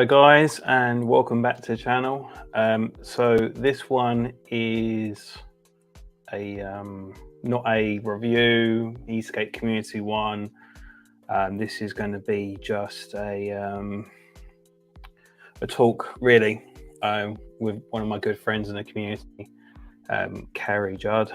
Hello guys, and welcome back to the channel. So this one is a not a review, ESK8 community one. This is going to be just a talk really with one of my good friends in the community, Cary, Judd.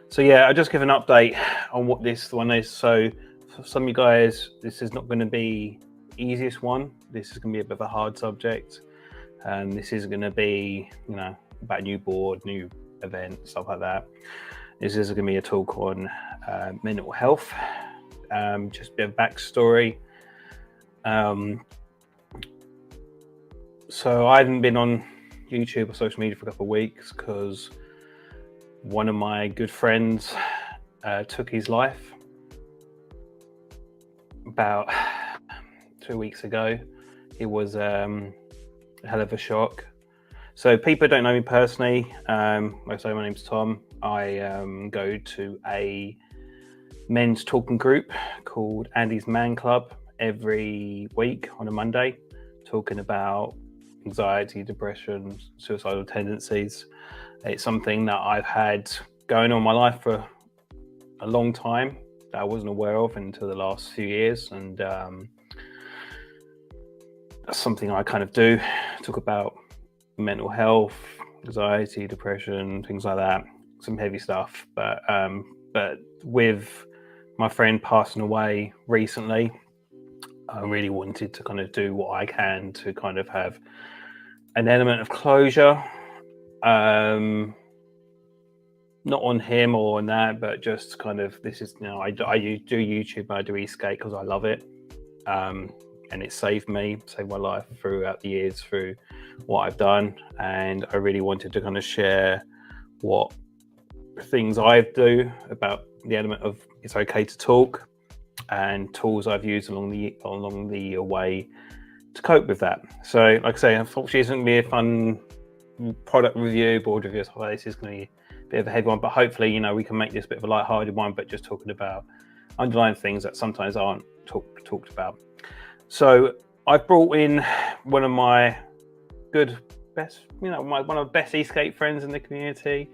So yeah, I'll just give an update on what this one is. So for some of you guys, this is not going to be the easiest one. This is going to be a bit of a hard subject, and this is going to be, about new board, new event, stuff like that. This is going to be a talk on mental health, just a bit of backstory. So I haven't been on YouTube or social media for a couple of weeks because one of my good friends took his life about 2 weeks ago. It was a hell of a shock. So people don't know me personally. Like I say, my name's Tom. I go to a men's talking group called Andy's Man Club every week on a Monday, talking about anxiety, depression, suicidal tendencies. It's something that I've had going on in my life for a long time that I wasn't aware of until the last few years. And that's something I kind of do, talk about mental health, anxiety, depression, things like that, some heavy stuff. But with my friend passing away recently, I really wanted to kind of do what I can to kind of have an element of closure, not on him or on that, but just kind of, this is, I do YouTube, I do ESK8 because I love it. And it saved my life throughout the years through what I've done. And I really wanted to kind of share what things I do about the element of it's okay to talk, and tools I've used along the way to cope with that. So like I say, unfortunately it's going to be a fun product review, board review, stuff like this. It's going to be a bit of a heavy one, but hopefully, we can make this a bit of a light-hearted one, but just talking about underlying things that sometimes aren't talked about. So I've brought in one of my one of the best ESK8 friends in the community,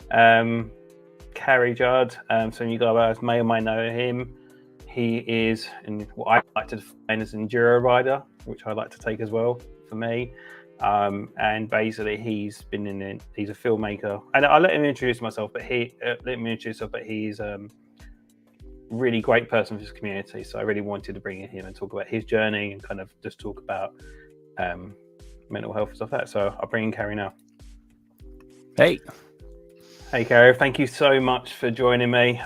Cary, Judd. So you guys may or may know him. He is what I like to define as an enduro rider, which I like to take as well for me. And basically he's a filmmaker, and I'll let him introduce himself, but he's really great person for his community. So I really wanted to bring in him and talk about his journey and kind of just talk about mental health and stuff like that. So I'll bring in Cary now. Hey Cary, thank you so much for joining me.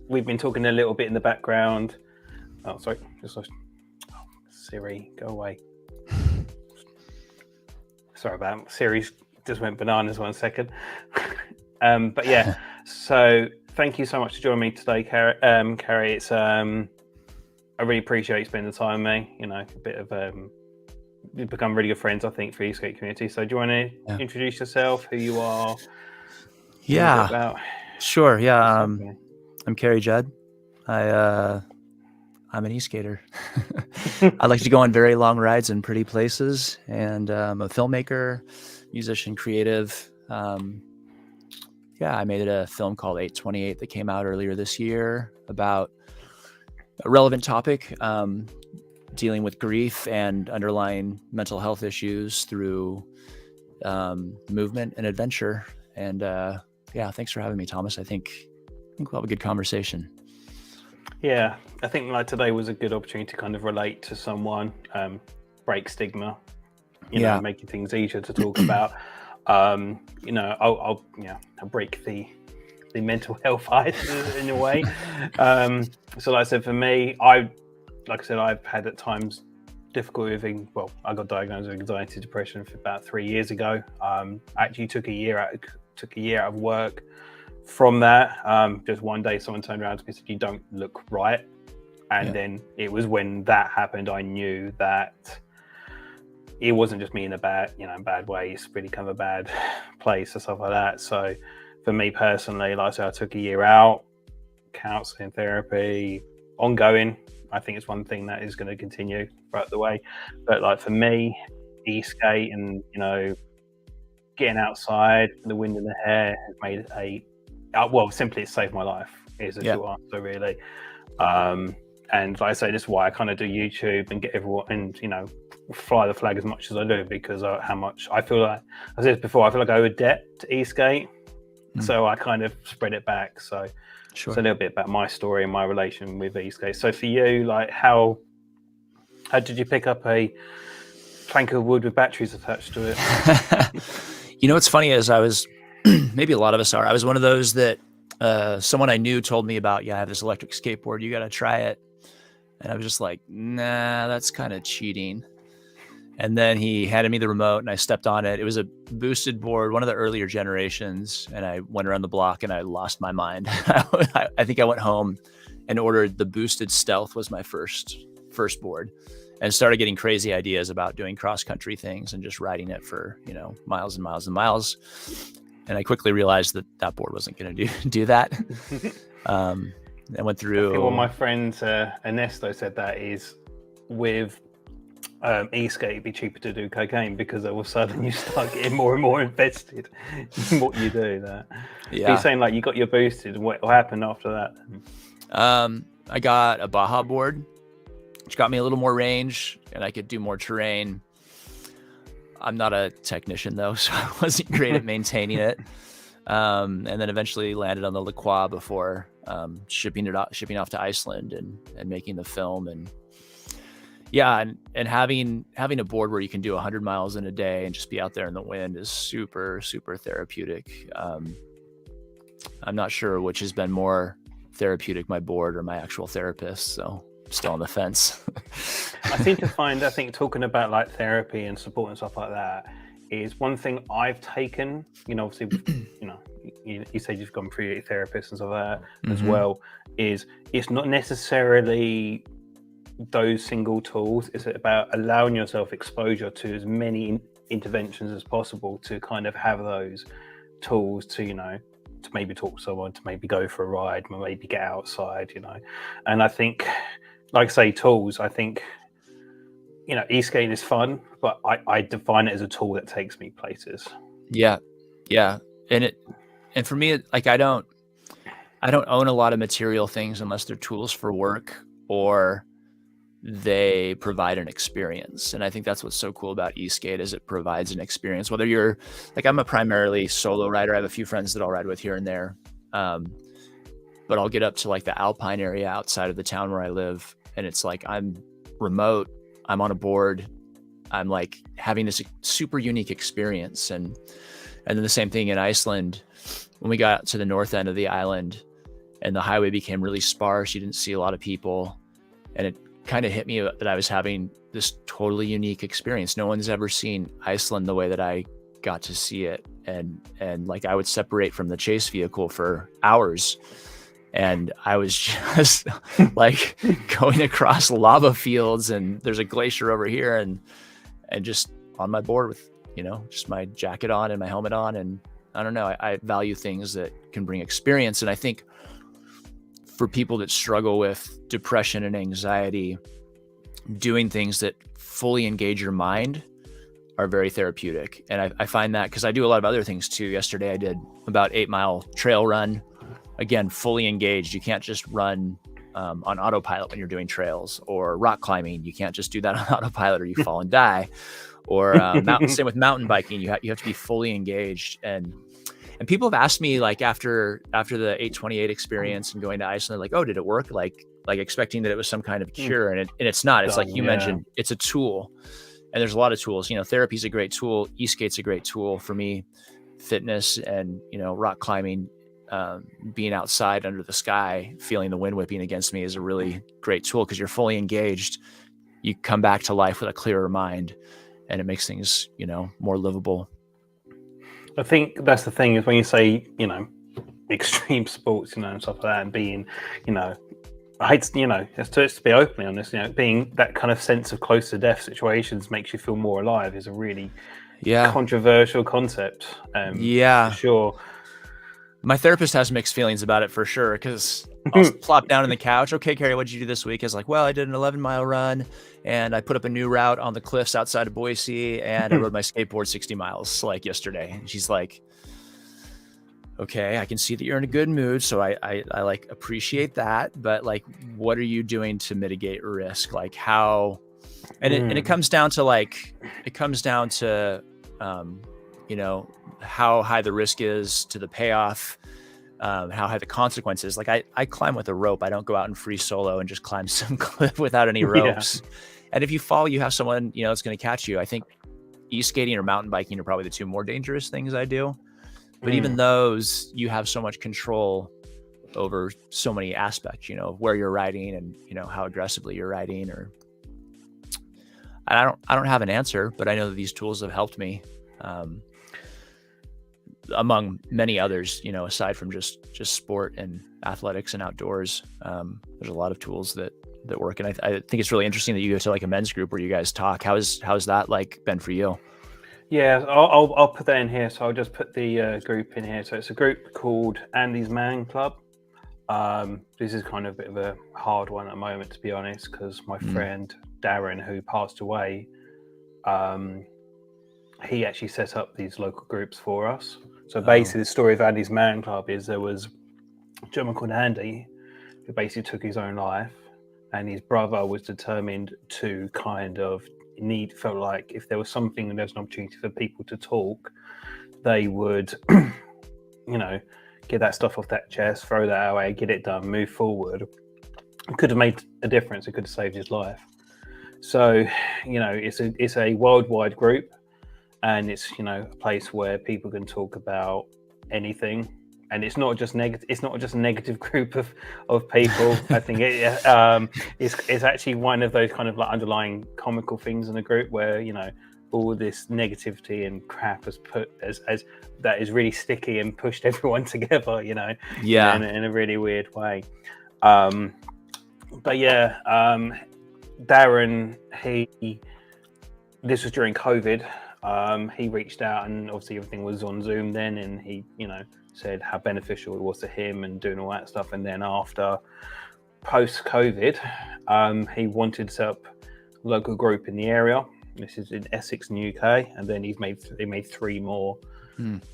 We've been talking a little bit in the background. Oh, sorry, Siri, go away. Sorry about that. Siri just went bananas 1 second. But yeah, so thank you so much for joining me today, Cary. It's I really appreciate you spending the time with me. A bit of you've become really good friends, I think, for the ESK8 community. So do you want to introduce yourself, who you are? Yeah, sure. Yeah, I'm Cary Judd. I'm an e-skater. I like to go on very long rides in pretty places, and I'm a filmmaker, musician, creative. I made a film called 828 that came out earlier this year about a relevant topic, dealing with grief and underlying mental health issues through movement and adventure. And thanks for having me, Thomas. I think we'll have a good conversation. Yeah, I think today was a good opportunity to kind of relate to someone, break stigma, making things easier to talk about. I'll break the mental health ice in a way. So like I said, for me, I've had at times difficulty with, I got diagnosed with anxiety, depression for about 3 years ago. Actually took a year out of work from that. Just one day someone turned around to me and said, "You don't look right." And then it was when that happened, I knew that it wasn't just me in a bad way. It's really kind of a bad place and stuff like that. So for me personally, like I said, I took a year out, counseling, therapy, ongoing, I think it's one thing that is going to continue throughout the way. But like for me, e-skate and getting outside, the wind in the hair has made simply it saved my life. Is a short answer, really. And like I say, this is why I kind of do YouTube and get everyone and fly the flag as much as I do, because how much I feel like, I said this before, I feel like I owe a debt to e-skate. So I kind of spread it back. So Sure. it's a little bit about my story and my relation with e-skate. So for you, like how did you pick up a plank of wood with batteries attached to it? What's funny is I was, maybe a lot of us are, I was one of those that someone I knew told me about, I have this electric skateboard, you got to try it. And I was just like, nah, that's kind of cheating. And then he handed me the remote and I stepped on it. It was a boosted board, one of the earlier generations. And I went around the block and I lost my mind. I think I went home and ordered the boosted Stealth was my first board, and started getting crazy ideas about doing cross-country things and just riding it for, miles and miles and miles. And I quickly realized that board wasn't going to do that. I went through. I think what my friend Ernesto said that is with e-skate, it'd be cheaper to do cocaine, because all of a sudden you start getting more and more invested in what you do. That. Yeah. You're saying like you got your boosted, and what happened after that? I got a Baja board, which got me a little more range, and I could do more terrain. I'm not a technician though, so I wasn't great at maintaining it. And then eventually landed on the La Croix before shipping off to Iceland and making the film. And having a board where you can do 100 miles in a day and just be out there in the wind is super, super therapeutic. I'm not sure which has been more therapeutic, my board or my actual therapist. So still on the fence. I seem to find, talking about like therapy and support and stuff like that is one thing I've taken, obviously, you said you've gone through your therapist and stuff like that as well, is it's not necessarily those single tools. It's about allowing yourself exposure to as many interventions as possible to kind of have those tools to, to maybe talk to someone, to maybe go for a ride, maybe get outside, And I think, like I say, tools, I think, e-skating is fun, but I define it as a tool that takes me places. Yeah. And for me, like I don't own a lot of material things unless they're tools for work or they provide an experience. And I think that's what's so cool about e-skate is it provides an experience. Whether you're like, I'm a primarily solo rider. I have a few friends that I'll ride with here and there. But I'll get up to like the Alpine area outside of the town where I live. And it's like, I'm remote, I'm on a board, I'm like having this super unique experience. And then the same thing in Iceland, when we got to the north end of the island and the highway became really sparse, you didn't see a lot of people. And it kind of hit me that I was having this totally unique experience. No one's ever seen Iceland the way that I got to see it. And like I would separate from the chase vehicle for hours. And I was just like going across lava fields, and there's a glacier over here, and just on my board with, just my jacket on and my helmet on. And I don't know, I value things that can bring experience. And I think for people that struggle with depression and anxiety, doing things that fully engage your mind are very therapeutic. And I find that because I do a lot of other things too. Yesterday I did about 8-mile trail run. Again, fully engaged. You can't just run on autopilot when you're doing trails, or rock climbing. You can't just do that on autopilot or you fall and die. Or same with mountain biking. You have to be fully engaged. And people have asked me, like after the 828 experience and going to Iceland, like, oh, did it work? Like expecting that it was some kind of cure, and it's not. It's like you mentioned, it's a tool, and there's a lot of tools. Therapy is a great tool. E-skate's a great tool for me. Fitness and rock climbing. Being outside under the sky, feeling the wind whipping against me is a really great tool because you're fully engaged. You come back to life with a clearer mind, and it makes things, more livable. I think that's the thing is when you say, extreme sports, and stuff like that, and being, I hate, just to be openly honest, being that kind of sense of close to death situations makes you feel more alive is a really controversial concept. For sure. My therapist has mixed feelings about it for sure, because I'll plop down on the couch. Okay, Cary, what'd you do this week? It's like, well, I did an 11-mile run, and I put up a new route on the cliffs outside of Boise, and I rode my skateboard 60 miles like yesterday. And she's like, okay, I can see that you're in a good mood, so I like appreciate that, but like, what are you doing to mitigate risk? Like how, and it comes down to you know, how high the risk is to the payoff, how high the consequences. Like I climb with a rope. I don't go out and free solo and just climb some cliff without any ropes. Yeah. And if you fall, you have someone, you know, that's going to catch you. I think e-skating or mountain biking are probably the two more dangerous things I do. But even those, you have so much control over so many aspects, you know, where you're riding and, you know, how aggressively you're riding. Or I don't have an answer, but I know that these tools have helped me. Among many others, you know, aside from just sport and athletics and outdoors, there's a lot of tools that work. And I think it's really interesting that you go to like a men's group where you guys talk. How's that like been for you? Yeah, I'll put that in here. So I'll just put the group in here. So it's a group called Andy's Man Club. This is kind of a bit of a hard one at the moment, to be honest, because my friend Darren, who passed away, he actually set up these local groups for us. So basically, the story of Andy's Man Club is there was a gentleman called Andy who basically took his own life, and his brother was determined to kind of felt like if there was something and there's an opportunity for people to talk, they would, you know, get that stuff off that chest, throw that away, get it done, move forward. It could have made a difference. It could have saved his life. So, you know, it's a worldwide group. And it's, you know, a place where people can talk about anything, and it's not just negative. It's not just a negative group of people. I think it's actually one of those kind of like underlying comical things in the group where, you know, all this negativity and crap is put as that is really sticky and pushed everyone together. You know, in a really weird way. But yeah, Darren, this was during COVID. He reached out, and obviously everything was on Zoom then, and he, you know, said how beneficial it was to him and doing all that stuff. And then after post-COVID, he wanted to set up a local group in the area. This is in Essex in the UK, and then he made 3 more.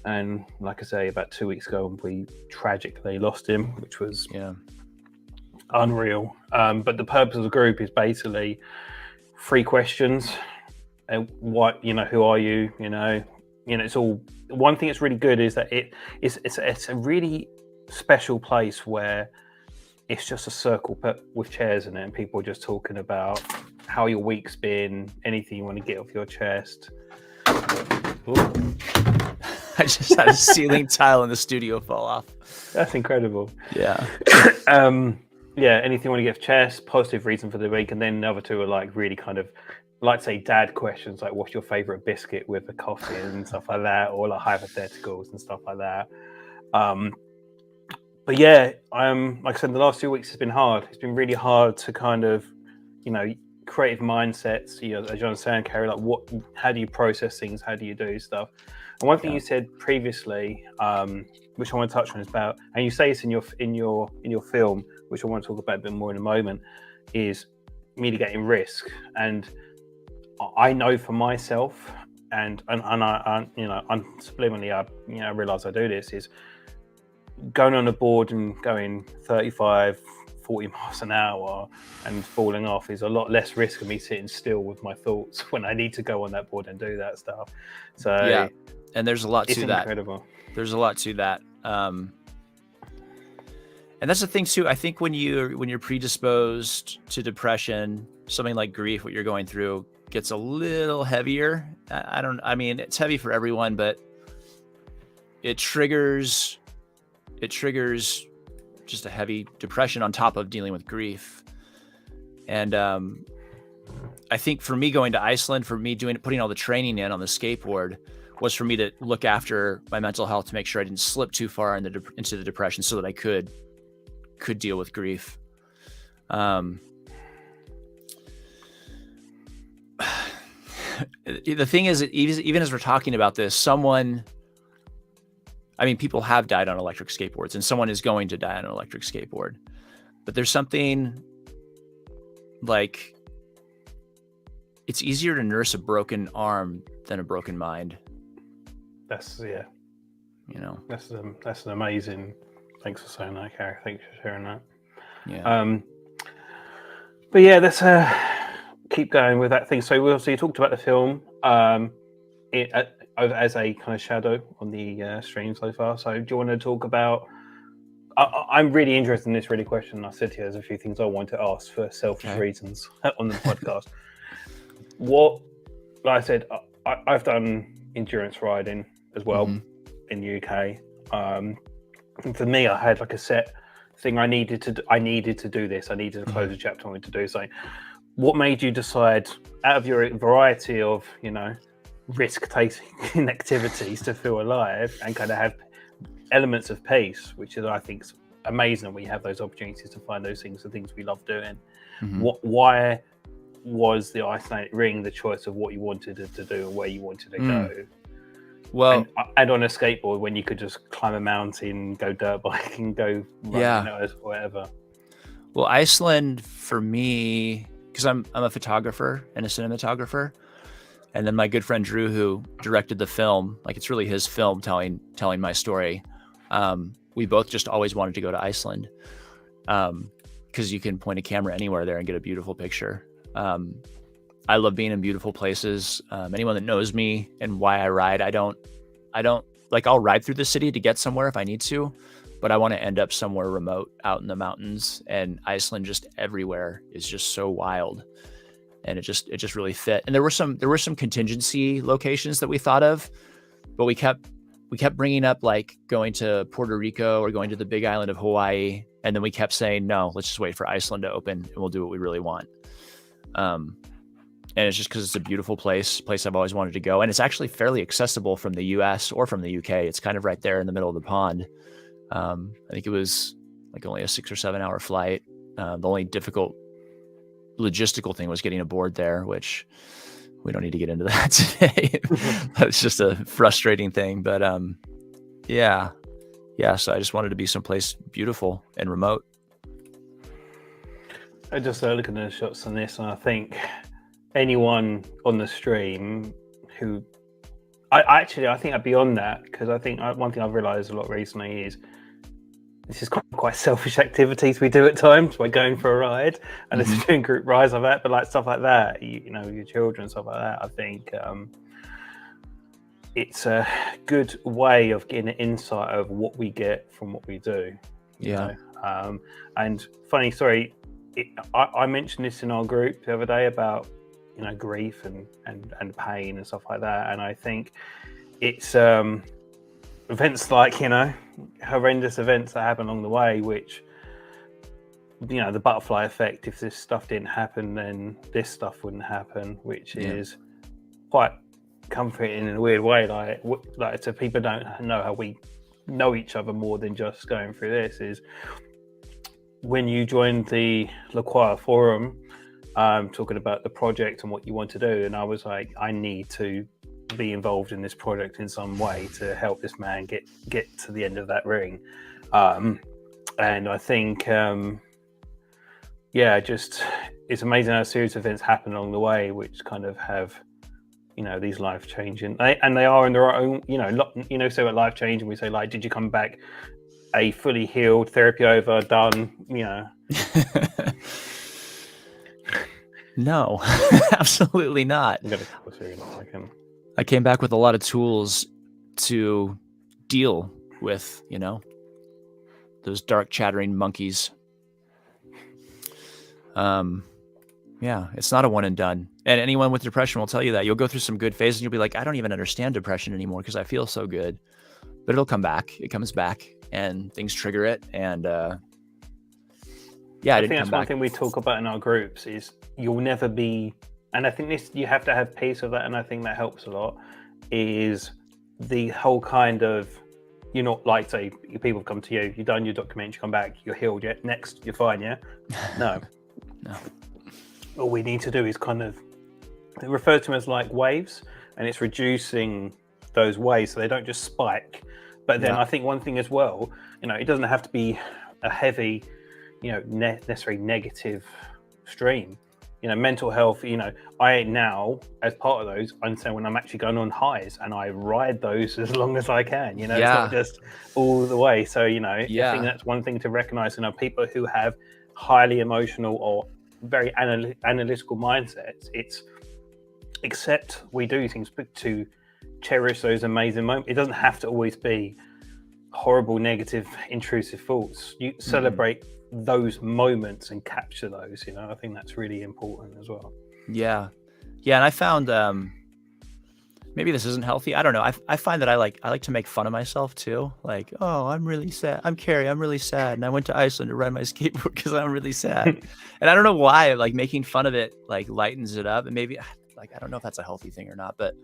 And like I say, about 2 weeks ago, we tragically lost him, which was unreal. But the purpose of the group is basically 3 questions. What, you know, who are you? You know, it's all. One thing that's really good is that it's a really special place where it's just a circle with chairs in it, and people are just talking about how your week's been, anything you want to get off your chest. Ooh. I just had a ceiling tile in the studio fall off. That's incredible. Yeah. Yeah, anything you want to get off chest, positive reason for the week, and then the other 2 are like really kind of, like, say, dad questions, like what's your favorite biscuit with a coffee and stuff like that, or like hypotheticals and stuff like that. But yeah, like I said, the last 2 weeks has been hard. It's been really hard to kind of, you know, creative mindsets, you know, as you understand, Cary, like how do you process things? How do you do stuff? And one thing you said previously, which I want to touch on, is about, and you say this in your film, which I want to talk about a bit more in a moment, is mitigating risk. And I know for myself, and I you know, subliminally, I realize I do this, is going on a board and going 35, 40 miles an hour and falling off is a lot less risk of me sitting still with my thoughts when I need to go on that board and do that stuff. So yeah, and there's a lot to that. Incredible. There's a lot to that. And that's the thing too. I think when you're predisposed to depression, something like grief, what you're going through, gets a little heavier. I mean, it's heavy for everyone, but it triggers just a heavy depression on top of dealing with grief. And I think for me going to Iceland, for me putting all the training in on the skateboard, was for me to look after my mental health, to make sure I didn't slip too far into the depression, so that I could deal with grief. The thing is, even as we're talking about this, someone I mean, people have died on electric skateboards, and someone is going to die on an electric skateboard. But there's something like, it's easier to nurse a broken arm than a broken mind. That's You know, that's an amazing. Thanks for saying that, Cary. Thanks for sharing that. yeah. But yeah, let's keep going with that thing. So we obviously talked about the film as a kind of shadow on the stream so far. So do you want to talk about? I'm really interested in this really question. I said to you, there's a few things I want to ask for selfish reasons on the podcast. Like I said, I've done endurance riding as well in the UK. And for me, I had like a set thing I needed to do this. I needed to close a chapter. I wanted to do so. What made you decide, out of your variety of, risk-taking activities, to feel alive and kind of have elements of peace, which is, I think, amazing that we have those opportunities to find those things, the things we love doing. Why was the isolated ring the choice of what you wanted to do and where you wanted to go? Well, and on a skateboard, when you could just climb a mountain, go dirt biking, go run, whatever. Well, Iceland for me, because I'm a photographer and a cinematographer, and then my good friend Drew, who directed the film, like it's really his film telling my story. We both just always wanted to go to Iceland, because you can point a camera anywhere there and get a beautiful picture. I love being in beautiful places. Anyone that knows me and why I ride, I don't like, I'll ride through the city to get somewhere if I need to, but I want to end up somewhere remote out in the mountains, and Iceland just everywhere is just so wild. And it just really fit. And there were some contingency locations that we thought of, but we kept bringing up like going to Puerto Rico or going to the big island of Hawaii. And then we kept saying, no, let's just wait for Iceland to open and we'll do what we really want. And it's just because it's a beautiful place I've always wanted to go. And it's actually fairly accessible from the US or from the UK. It's kind of right there in the middle of the pond. I think it was like only a 6 or 7 hour flight. The only difficult logistical thing was getting aboard there, which we don't need to get into that today. That's just a frustrating thing. But yeah. So I just wanted to be someplace beautiful and remote. I just looking at the shots on this, and I think anyone on the stream who I think beyond that, because I think one thing I've realized a lot recently is this is quite selfish activities we do at times. We're going for a ride and it's doing group rides like that, but like stuff like that, your children, stuff like that, I think it's a good way of getting an insight of what we get from what we do. You know? And funny story, I mentioned this in our group the other day about grief and pain and stuff like that, and I think it's events like horrendous events that happen along the way, which the butterfly effect. If this stuff didn't happen, then this stuff wouldn't happen, which is quite comforting in a weird way. Like so people don't know how we know each other more than just going through this. Is when you joined the L'Aquila forum, talking about the project and what you want to do, and I was like, I need to be involved in this project in some way to help this man get to the end of that ring. And I think just it's amazing how a series of events happen along the way which kind of have these life changing, and they are in their own so at life changing we say, like, did you come back a fully healed, therapy over, done, No, absolutely not. I came back with a lot of tools to deal with, those dark chattering monkeys. It's not a one and done. And anyone with depression will tell you that. You'll go through some good phases and you'll be like, I don't even understand depression anymore because I feel so good. But it'll come back. It comes back and things trigger it. And I think that's one thing we talk about in our groups is you'll never be, and I think you have to have peace of that, and I think that helps a lot, is the whole kind of, you're not like, say, people come to you, you've done your documentary, you come back, you're healed, yeah, next, you're fine, yeah? No. All we need to do is kind of, it refers to them as like waves, and it's reducing those waves so they don't just spike But then Yeah. I think one thing as well, it doesn't have to be a heavy, necessarily negative stream. Mental health, I now, as part of those, I understand when I'm actually going on highs and I ride those as long as I can, it's not just all the way. So, I think that's one thing to recognize, people who have highly emotional or very analytical mindsets, it's accept we do things, but to cherish those amazing moments. It doesn't have to always be horrible, negative, intrusive thoughts. You celebrate those moments and capture those. I think that's really important as well. Yeah, and I found maybe this isn't healthy. I don't know. I find that I like to make fun of myself too. Like, oh, I'm really sad. I'm Cary. I'm really sad, and I went to Iceland to ride my skateboard because I'm really sad. And I don't know why. Like making fun of it like lightens it up, and maybe like I don't know if that's a healthy thing or not, but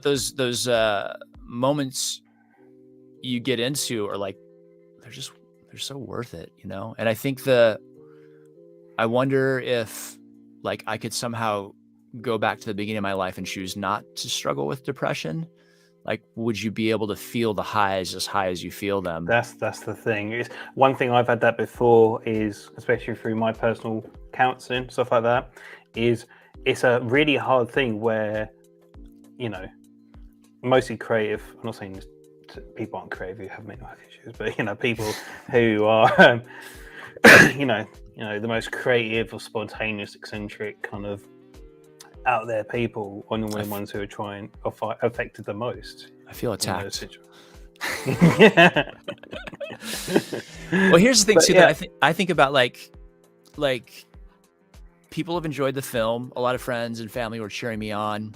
those moments you get into are like they're so worth it, And I think I wonder if like I could somehow go back to the beginning of my life and choose not to struggle with depression. Like, would you be able to feel the highs as high as you feel them? That's the thing. It's one thing I've had that before is, especially through my personal counseling, stuff like that, is it's a really hard thing where, mostly creative, I'm not saying people aren't creative who have mental health issues, but, people who are, the most creative or spontaneous, eccentric kind of out there people are normally the ones who are trying or affected the most. I feel attacked. Well, here's the thing too, that I think about like people have enjoyed the film. A lot of friends and family were cheering me on,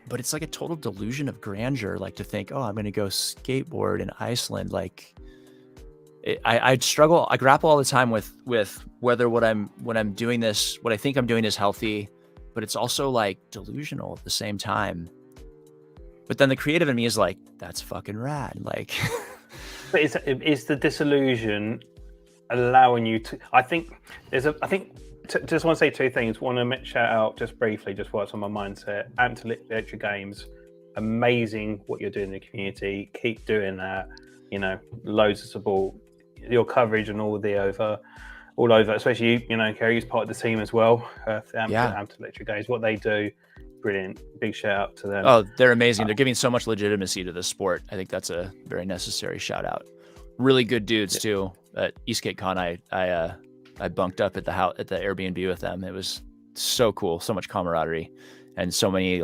but it's like a total delusion of grandeur. Like to think, oh, I'm going to go skateboard in Iceland. Like I struggle. I grapple all the time with whether when I'm doing this, what I think I'm doing is healthy, but it's also like delusional at the same time. But then the creative in me is like, that's fucking rad. Like, but is the disillusion allowing you to? I think just want to say two things. Want to shout out just briefly, just what's on my mindset. Electric Games, amazing what you're doing in the community. Keep doing that. Loads of support. Your coverage and all over, especially Cary's part of the team as well. Electric Games, what they do, brilliant. Big shout out to them. Oh, they're amazing. They're giving so much legitimacy to the sport. I think that's a very necessary shout out. Really good dudes too. At ESK8 I bunked up at the house at the Airbnb with them. It was so cool, so much camaraderie, and so many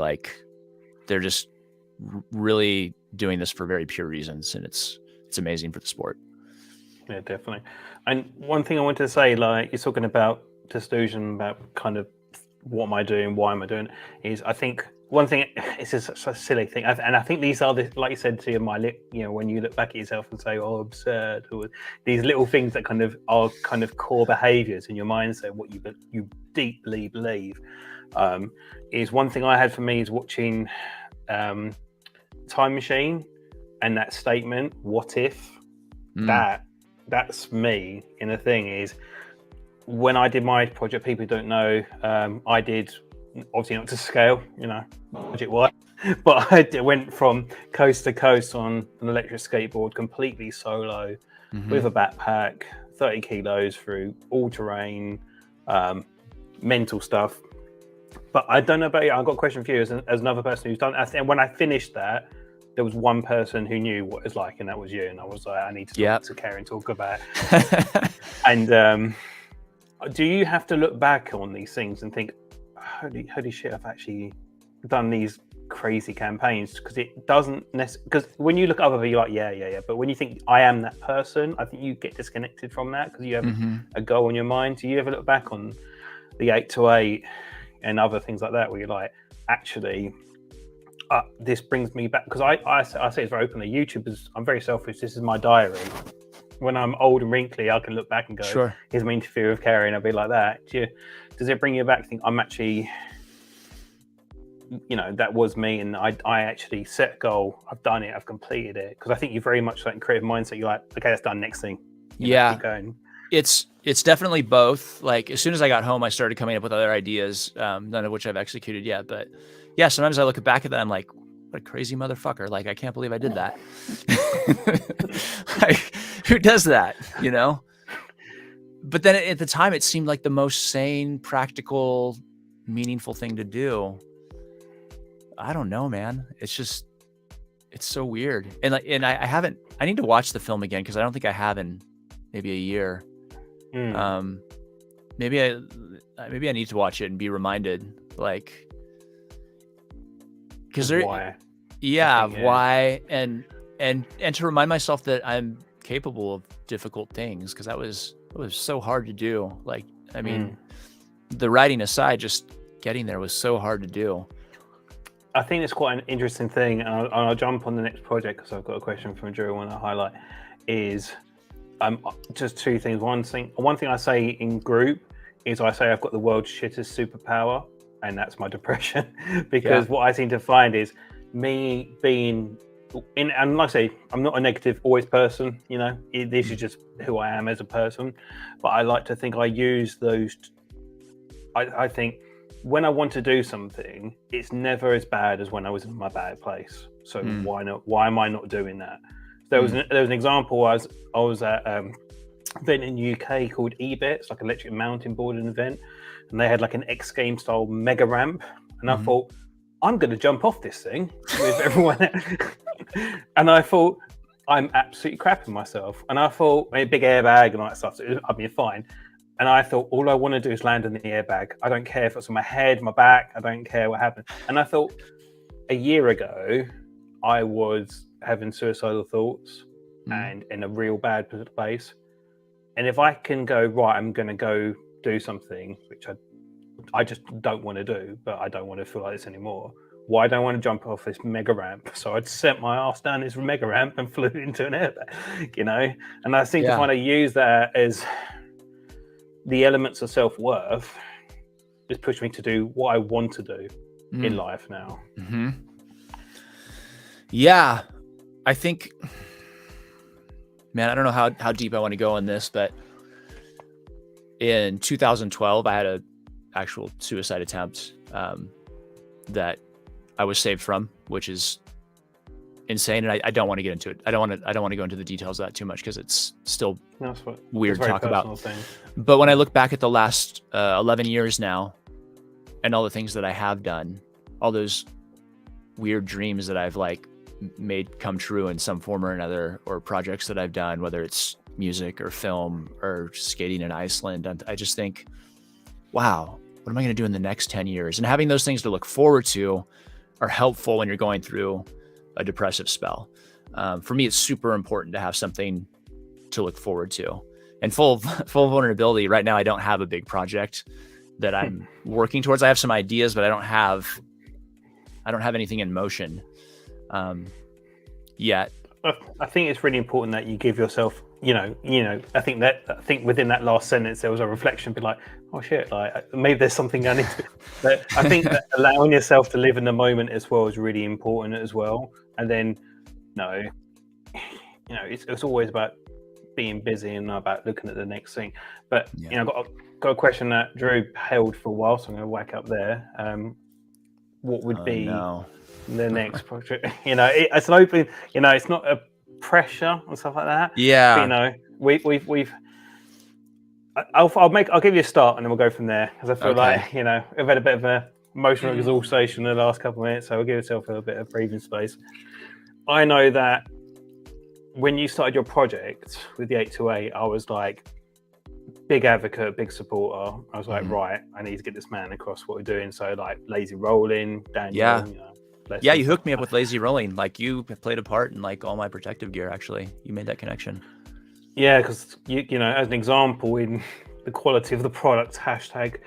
they're just really doing this for very pure reasons, and it's amazing for the sport. Yeah, definitely. And one thing I wanted to say, like you're talking about disillusion, about kind of what am I doing, why am I doing it, is I think one thing, it's just such a silly thing, and I think these are like you said to when you look back at yourself and say, oh, absurd, or these little things that kind of are kind of core behaviors in your mindset, what you deeply believe, is one thing I had for me is watching Time Machine and that statement, what if, that's me in a thing is when I did my project, people who don't know, I did obviously not to scale, budget wise, but I went from coast to coast on an electric skateboard completely solo with a backpack, 30 kilos through all terrain, mental stuff. But I don't know about you. I've got a question for you as another person who's done it. And when I finished that, there was one person who knew what it's like, and that was you. And I was like, I need to talk to Cary and talk about it. And do you have to look back on these things and think, holy shit, I've actually done these crazy campaigns? Because it doesn't necessarily, because when you look at other people, you're like, yeah. But when you think, I am that person, I think you get disconnected from that because you have a goal on your mind. Do you ever look back on the 8-8 and other things like that where you're like, actually, this brings me back? Because I say it very openly, YouTube is, I'm very selfish, this is my diary. When I'm old and wrinkly, I can look back and go, sure, here's my interview with Cary, and I'll be like that. Does it bring you back to think, I'm actually, that was me, and I actually set a goal, I've done it, I've completed it? Because I think you're very much like in creative mindset, you're like, okay, that's done, next thing. Keep going. It's definitely both. Like as soon as I got home, I started coming up with other ideas, none of which I've executed yet. But yeah, sometimes I look back at that, I'm like, what a crazy motherfucker. Like, I can't believe I did that. Like, who does that, you know? But then at the time, it seemed like the most sane, practical, meaningful thing to do. I don't know, man. It's so weird. And I need to watch the film again, because I don't think I have in maybe a year. Maybe I need to watch it and be reminded, like, because why? Why, and to remind myself that I'm capable of difficult things, because it was so hard to do. Like, I mean, the writing aside, just getting there was so hard to do. I think it's quite an interesting thing, and I'll jump on the next project because I've got a question from Drew I want to highlight. Is just two things. One thing I say in group is I say I've got the world's shittest superpower, and that's my depression. Because what I seem to find is me being and like I say, I'm not a negative always person, you know, this is just who I am as a person. But I like to think I use those. I think when I want to do something, it's never as bad as when I was in my bad place. So why not? Why am I not doing that? There was an example. I was at an event in the UK called EBET. It's like electric mountain boarding event, and they had like an X Games style mega ramp. And I thought, I'm going to jump off this thing with everyone. And I thought, I'm absolutely crapping myself. And I thought, a big airbag and all that stuff, so I'll be fine. And I thought, all I want to do is land in the airbag. I don't care if it's on my head, my back. I don't care what happened. And I thought, a year ago, I was having suicidal thoughts and in a real bad place. And if I can go, right, I'm going to go do something, which I just don't want to do, but I don't want to feel like this anymore. Why don't I want to jump off this mega ramp? So I'd set my ass down this mega ramp and flew into an airbag, you know? And I seem to kind of use that as the elements of self-worth just push me to do what I want to do in life now. Yeah, I think, man, I don't know how deep I want to go on this, but in 2012, I had an actual suicide attempt that I was saved from, which is insane. And I don't want to get into it. I don't want to go into the details of that too much, because it's still weird to talk about. But when I look back at the last 11 years now, and all the things that I have done, all those weird dreams that I've like made come true in some form or another, or projects that I've done, whether it's music or film or skating in Iceland, I just think, wow, what am I going to do in the next 10 years? And having those things to look forward to are helpful when you're going through a depressive spell. For me, it's super important to have something to look forward to. And full vulnerability, right now, I don't have a big project that I'm working towards. I have some ideas, but I don't have anything in motion yet. I think it's really important that you give yourself, I think within that last sentence, there was a reflection, be like, oh shit, like maybe there's something I need to, but I think that allowing yourself to live in the moment as well is really important as well. And then, it's always about being busy and not about looking at the next thing. But, I've got a question that Drew held for a while, so I'm going to whack up there. What would be the next project? It's an open, it's not a pressure and stuff like that. Yeah. But, I'll give you a start and then we'll go from there, because I feel like, I've had a bit of a emotional exhaustion in the last couple of minutes, so I'll give yourself a bit of breathing space. I know that when you started your project with the 828, I was like big advocate, big supporter. I was like, right, I need to get this man across what we're doing. So like lazy rolling, Daniel, you hooked me up with lazy rolling. Like, you played a part in like all my protective gear. Actually, you made that connection. Yeah, because you know, as an example, in the quality of the product, hashtag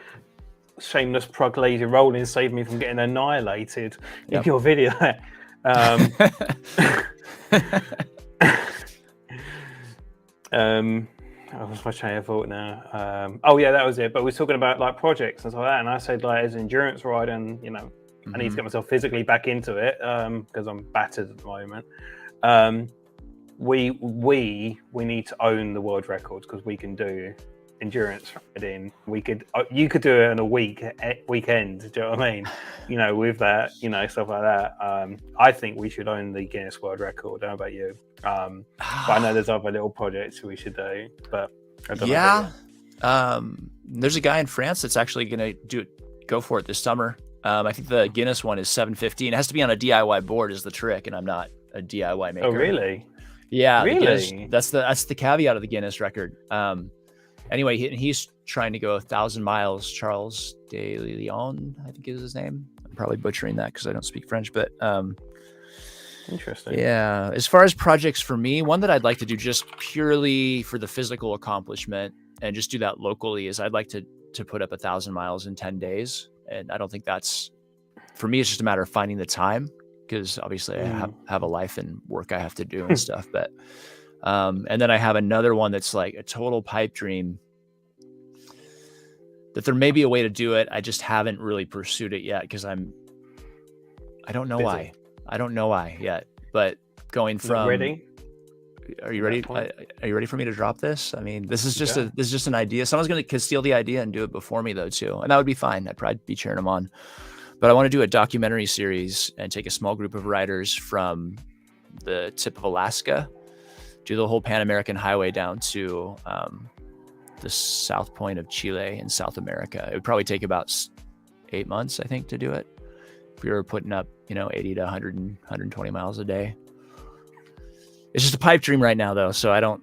shameless plug, lazy rolling saved me from getting annihilated in your video. I lost my train of thought now. That was it. But we're talking about like projects and stuff like that, and I said, like, as an endurance rider, and I need to get myself physically back into it because I'm battered at the moment. We need to own the world records, because we can do endurance riding. You could do it on a weekend. Do you know what I mean? With that, stuff like that. I think we should own the Guinness World Record. I don't know about you. But I know there's other little projects we should do. But I don't know. There's a guy in France that's actually going to go for it this summer. I think the Guinness one is 7:15. It has to be on a DIY board is the trick, and I'm not a DIY maker. Oh, really? Yeah, really. That's the caveat of the Guinness record. Anyway, he's trying to go 1,000 miles. Charles de Leon, I think is his name. I'm probably butchering that because I don't speak French, but interesting. Yeah, as far as projects for me, one that I'd like to do just purely for the physical accomplishment and just do that locally is I'd like to put up 1,000 miles in 10 days. And I don't think that's, for me, it's just a matter of finding the time, because obviously I have a life and work I have to do and stuff. But and then I have another one that's like a total pipe dream that there may be a way to do it. I just haven't really pursued it yet because I don't know why. I don't know why yet. But going from ready. Are you ready? Are you ready for me to drop this? I mean, this is just an idea. Someone's going to steal the idea and do it before me though too, and that would be fine. I'd probably be cheering them on. But I want to do a documentary series and take a small group of riders from the tip of Alaska, do the whole Pan American Highway down to the south point of Chile in South America. It would probably take about 8 months, I think, to do it. If we were putting up, 80 to 100 and 120 miles a day. It's just a pipe dream right now, though. So I don't,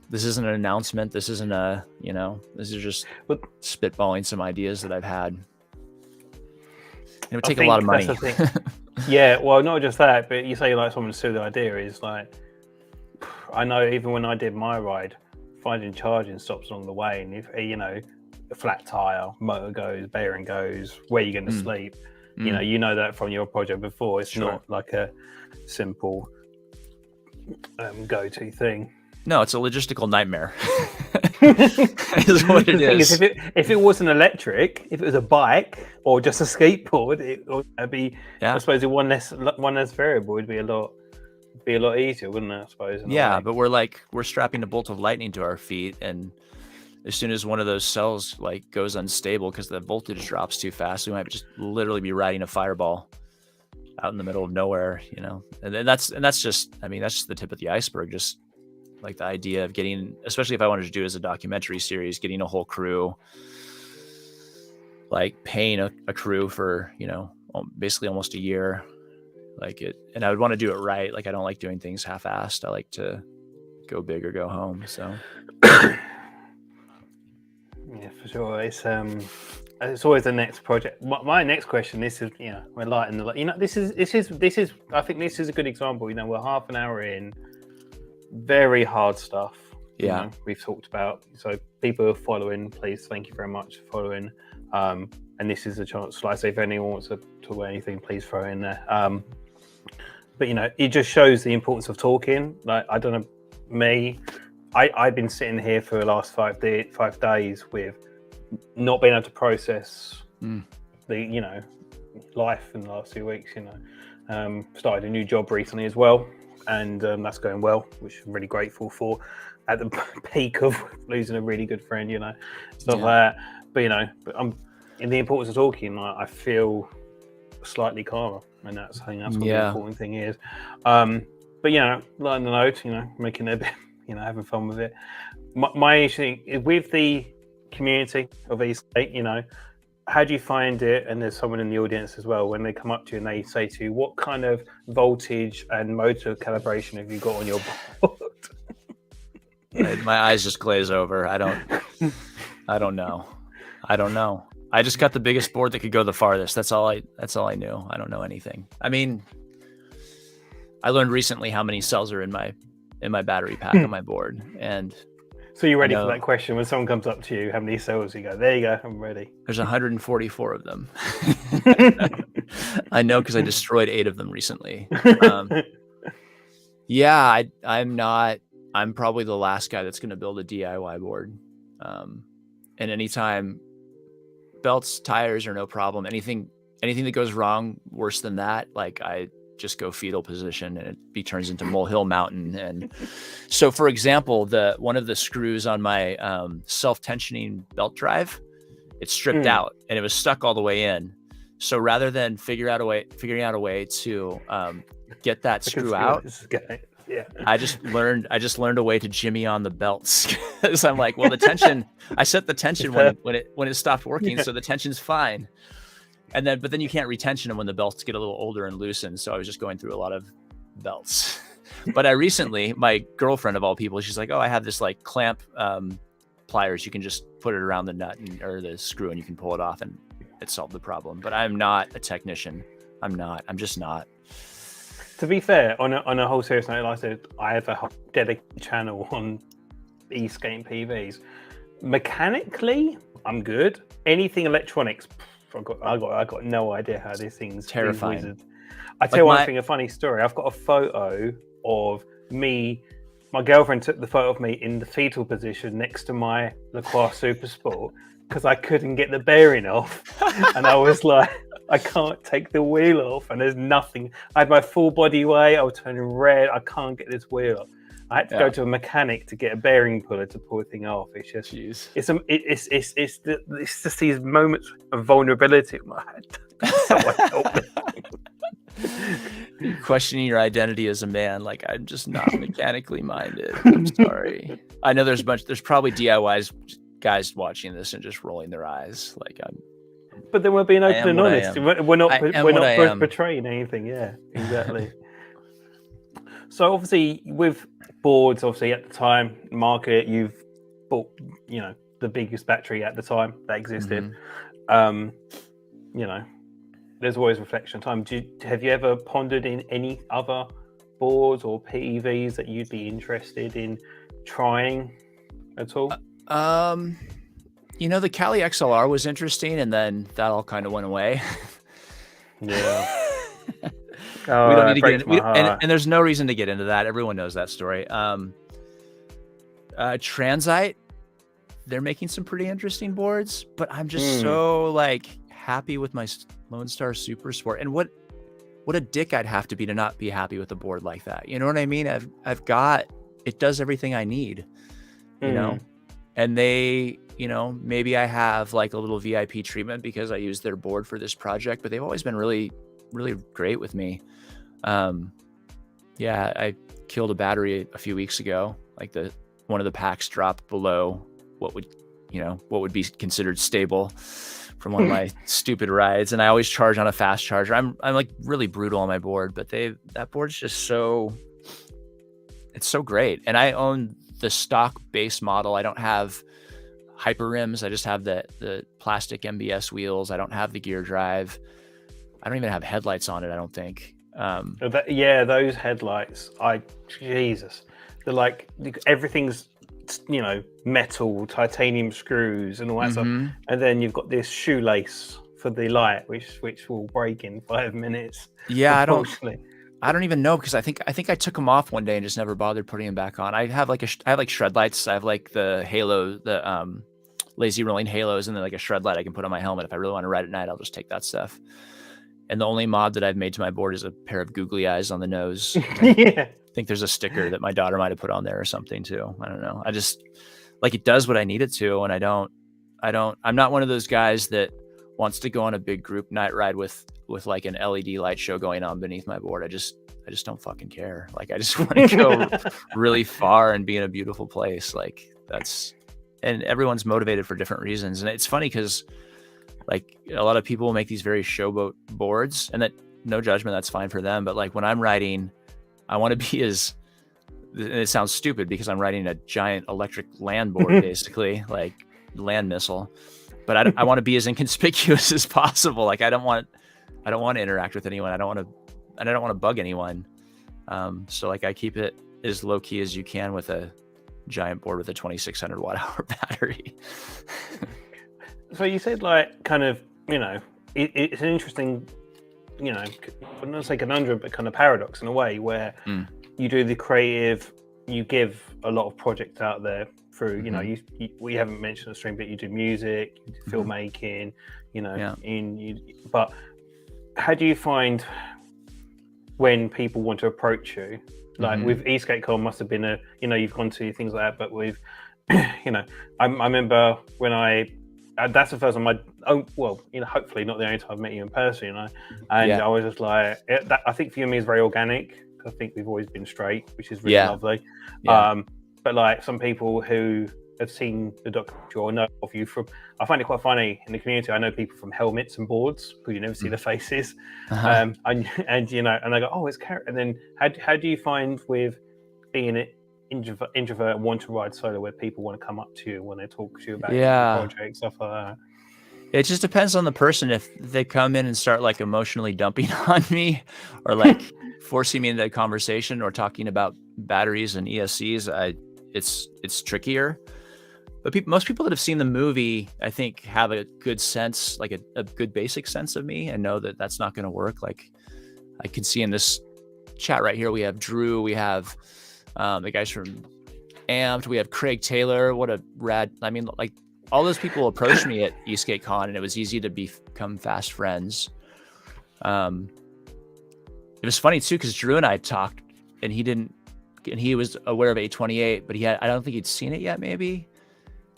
this isn't an announcement. This isn't this is just spitballing some ideas that I've had. It would take a lot of money. Yeah, well, not just that, but you say like someone steal the idea is like, I know even when I did my ride, finding charging stops along the way, and if a flat tire, motor goes, bearing goes, where you're going to sleep, you know that from your project before. It's not like a simple go-to thing. No, it's a logistical nightmare. Is what it is. If it wasn't electric, if it was a bike or just a skateboard, it'd be. I suppose one less variable would be a lot easier, wouldn't it? I suppose. Yeah, but we're strapping a bolt of lightning to our feet, and as soon as one of those cells goes unstable because the voltage drops too fast, we might just literally be riding a fireball out in the middle of nowhere, and that's just the tip of the iceberg. Just like the idea of getting, especially if I wanted to do it as a documentary series, getting a whole crew, paying a crew for, basically almost a year, and I would want to do it right. I don't like doing things half-assed. I like to go big or go home. So yeah, for sure. It's always the next project. My next question. This is, we're light in the. This is. I think this is a good example. We're half an hour in. Very hard stuff. Yeah, we've talked about. So people who are following, please, thank you very much for following. And this is a chance. Like I say, if anyone wants to talk about anything, please throw in there. But it just shows the importance of talking. I don't know, me. I've been sitting here for the last 5 days with not being able to process the life in the last few weeks. Started a new job recently as well, and that's going well, which I'm really grateful for. At the peak of losing a really good friend, stuff like that. But I'm in the importance of talking. I feel slightly calmer, and I think that's what the important thing is. But lighten the load, making it a bit, having fun with it. My issue is with the community of ESK8, how do you find it? And there's someone in the audience as well, when they come up to you and they say to you, what kind of voltage and motor calibration have you got on your board? My eyes just glaze over. I don't know. I just got the biggest board that could go the farthest. That's all I knew. I don't know anything. I mean, I learned recently how many cells are in my battery pack on my board, and so you're ready for that question when someone comes up to you, how many cells? You go, there you go, I'm ready. There's 144 of them. I know because I destroyed 8 of them recently. I'm probably the last guy that's going to build a DIY board. And anytime, belts, tires are no problem. Anything that goes wrong worse than that, just go fetal position and it turns into Molehill Mountain. And so, for example, one of the screws on my self-tensioning belt drive, it's stripped out and it was stuck all the way in. So rather than figuring out a way to get that screw out, yeah, I just learned a way to jimmy on the belts. Because I'm like, well, the tension, I set the tension when it stopped working, so the tension's fine. But then you can't retension them when the belts get a little older and loosen. So I was just going through a lot of belts. But I recently, my girlfriend of all people, she's like, oh, I have this like clamp pliers. You can just put it around the nut or the screw and you can pull it off, and it solved the problem. But I'm not a technician. I'm just not. To be fair, on a whole serious note, like I said, I have a whole dedicated channel on ESK8 PVs. Mechanically, I'm good. Anything electronics, I got no idea how these things. Terrifying. I tell you one thing, a funny story. I've got a photo of me. My girlfriend took the photo of me in the fetal position next to my LaCroix Super Sport because I couldn't get the bearing off, and I was like, I can't take the wheel off, and there's nothing. I had my full body weight. I was turning red. I can't get this wheel off. I had to go to a mechanic to get a bearing puller to pull the thing off. It's just, it's just these moments of vulnerability in my head. Someone help me. Questioning your identity as a man, like, I'm just not mechanically minded. I'm sorry. I know there's probably DIYs guys watching this and just rolling their eyes, like But then we're being open and honest. We're not portraying anything. Yeah, exactly. So obviously, with boards, at the time market, you've bought, the biggest battery at the time that existed. There's always reflection time. Have you ever pondered in any other boards or PEVs that you'd be interested in trying at all? The Cary XLR was interesting, and then that all kind of went away. Yeah. We don't need to get into, and there's no reason to get into that. Everyone knows that story. Transite, they're making some pretty interesting boards, but I'm just so happy with my Lone Star Super Sport. And what a dick I'd have to be to not be happy with a board like that. You know what I mean? I've got, it does everything I need, and they, maybe I have like a little VIP treatment because I use their board for this project, but they've always been really, really great with me. I killed a battery a few weeks ago. Like one of the packs dropped below what would be considered stable from one of my stupid rides. And I always charge on a fast charger. I'm like really brutal on my board, but that board's just it's so great. And I own the stock base model. I don't have hyper rims. I just have the plastic MBS wheels. I don't have the gear drive. I don't even have headlights on it, I don't think. Those headlights, Jesus. They're like, everything's, metal, titanium screws and all that stuff. And then you've got this shoelace for the light, which will break in 5 minutes. Yeah, I don't even know, because I think I took them off one day and just never bothered putting them back on. I have like shred lights. I have like the halo, the lazy rolling halos, and then like a shred light I can put on my helmet. If I really want to ride at night, I'll just take that stuff. And the only mod that I've made to my board is a pair of googly eyes on the nose. Yeah. I think there's a sticker that my daughter might have put on there or something too. I don't know. I just it does what I need it to. And I'm not one of those guys that wants to go on a big group night ride with like an LED light show going on beneath my board. I just don't fucking care. Like, I just want to go really far and be in a beautiful place. Like, and everyone's motivated for different reasons. And it's funny because like a lot of people will make these very showboat boards, and that, no judgment, that's fine for them. But like when I'm riding, I want to be and it sounds stupid because I'm riding a giant electric land board, basically like land missile, but I want to be as inconspicuous as possible. Like I don't want to interact with anyone. I don't want to bug anyone. So like I keep it as low key as you can with a giant board with a 2600 watt hour battery. So you said like kind of, it's an interesting, I don't want to say conundrum, but kind of paradox in a way where you do the creative, you give a lot of projects out there through, we haven't mentioned the stream, but you do music, you do filmmaking, but how do you find when people want to approach you. Like Mhm. with ESK8 must have been you've gone to things like that, but with, I remember when that's the first time hopefully not the only time I've met you in person, and Yeah. I was just like, I think for you and me is very organic. I think we've always been straight, which is really Yeah. lovely. Yeah. But like some people who have seen the documentary or know of you from, I find it quite funny in the community. I know people from helmets and boards because you never see the faces, Uh-huh. and and they go, oh, it's Cary. And then how do you find with being an introvert and want to ride solo, where people want to come up to you when they talk to you about your Yeah. project, stuff like that? It just depends on the person. If they come in and start like emotionally dumping on me or like forcing me into a conversation or talking about batteries and ESCs, it's trickier. But most people that have seen the movie, I think, have a good sense, like a good basic sense of me, and know that that's not going to work. Like I can see in this chat right here, we have Drew, we have the guys from Amped, we have Craig Taylor. What a rad! I mean, like all those people approached me at ESK8, and it was easy to become fast friends. It was funny too because Drew and I talked, and he was aware of 828, but I don't think he'd seen it yet, maybe.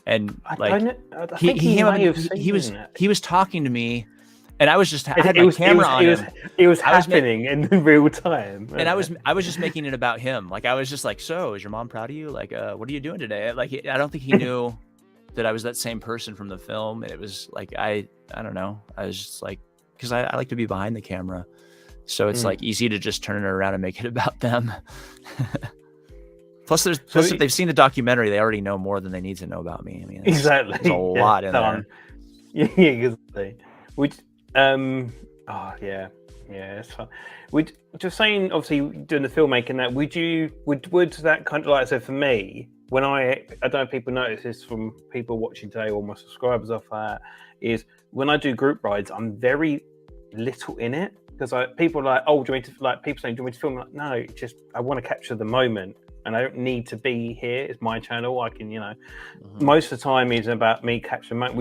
And like I think he may have seen it. He was talking to me, and I was just I had my camera on him. It was happening in real time, and I was just making it about him. Like I was just like, so is your mom proud of you? Like, what are you doing today? Like, I don't think he knew that I was that same person from the film. And it was like I don't know. I was just like, because I like to be behind the camera, so it's like easy to just turn it around and make it about them. Plus, if they've seen the documentary, they already know more than they need to know about me. I mean, exactly, there's a lot in there. Yeah, exactly. It's fun. Just saying, obviously doing the filmmaking, that would that kind of, like I said, for me, when I don't know if people notice this from people watching today or my subscribers off that, is when I do group rides, I'm very little in it because people are like, oh, do you want me to, like, people saying, do you want me to film? Like, no, just I want to capture the moment. And I don't need to be here. It's my channel. I can, most of the time is about me capturing moment.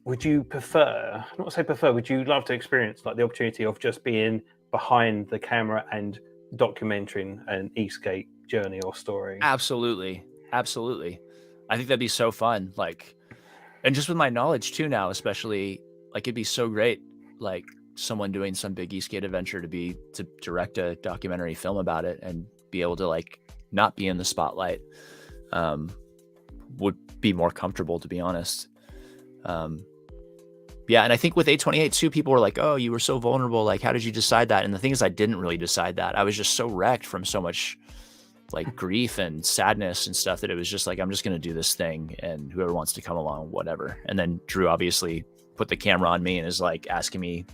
Would you prefer, not say prefer, would you love to experience like the opportunity of just being behind the camera and documenting an ESK8 journey or story? Absolutely. Absolutely. I think that'd be so fun. Like, and just with my knowledge too now, especially, like it'd be so great, like someone doing some big ESK8 adventure to direct a documentary film about it and be able to like not be in the spotlight, would be more comfortable, to be honest. Yeah, and I think with 828 too, people were like, oh, you were so vulnerable, like how did you decide that? And the thing is, I didn't really decide that. I was just so wrecked from so much like grief and sadness and stuff that it was just like, I'm just gonna do this thing, and whoever wants to come along, whatever. And then Drew obviously put the camera on me and is like asking me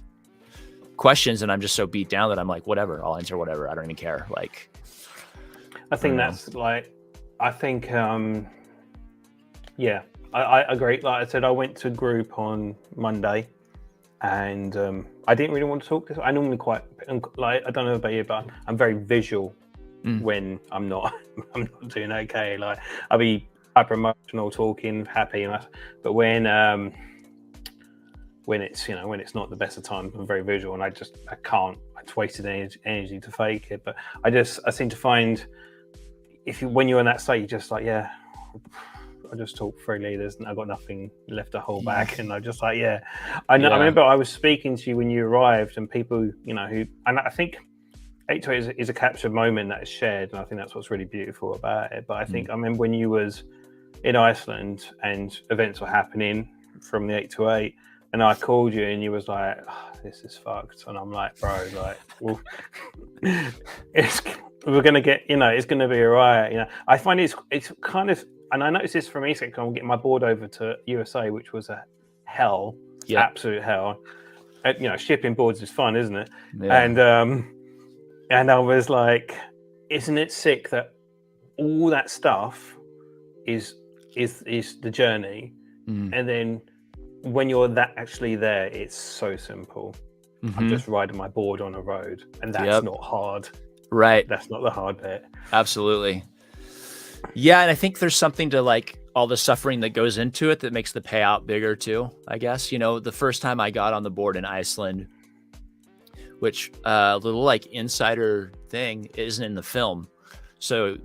questions, and I'm just so beat down that I'm like, whatever, I'll answer whatever, I don't even care. Like, I think that's like, I think yeah, I agree. Like I said, I went to group on Monday, and I didn't really want to talk. I normally like, I don't know about you, but I'm very visual when I'm not doing okay. Like I'll be hyper emotional, talking, happy, but when it's when it's not the best of times, I'm very visual, and I can't. It's wasted energy to fake it. But I seem to find when you're in that state, you're just like, yeah, I just talk freely. I've got nothing left to hold back, and I'm just like, yeah. I remember I was speaking to you when you arrived, and people, and I think 828 is a captured moment that is shared, and I think that's what's really beautiful about it. But I think I remember when you was in Iceland and events were happening from the 828, and I called you, and you was like, oh, this is fucked, and I'm like, bro, like, well, we're gonna get, it's gonna be all right. I find it's kind of. And I noticed this from ESK8. I'm getting my board over to USA, which was a hell, absolute hell. Shipping boards is fun, isn't it? Yeah. And I was like, isn't it sick that all that stuff is the journey, and then when you're actually there, it's so simple. I'm just riding my board on a road, and that's not hard. Right. That's not the hard bit. Absolutely. Yeah, and I think there's something to like all the suffering that goes into it that makes the payout bigger too, I guess. The first time I got on the board in Iceland, which a little like insider thing isn't in the film. So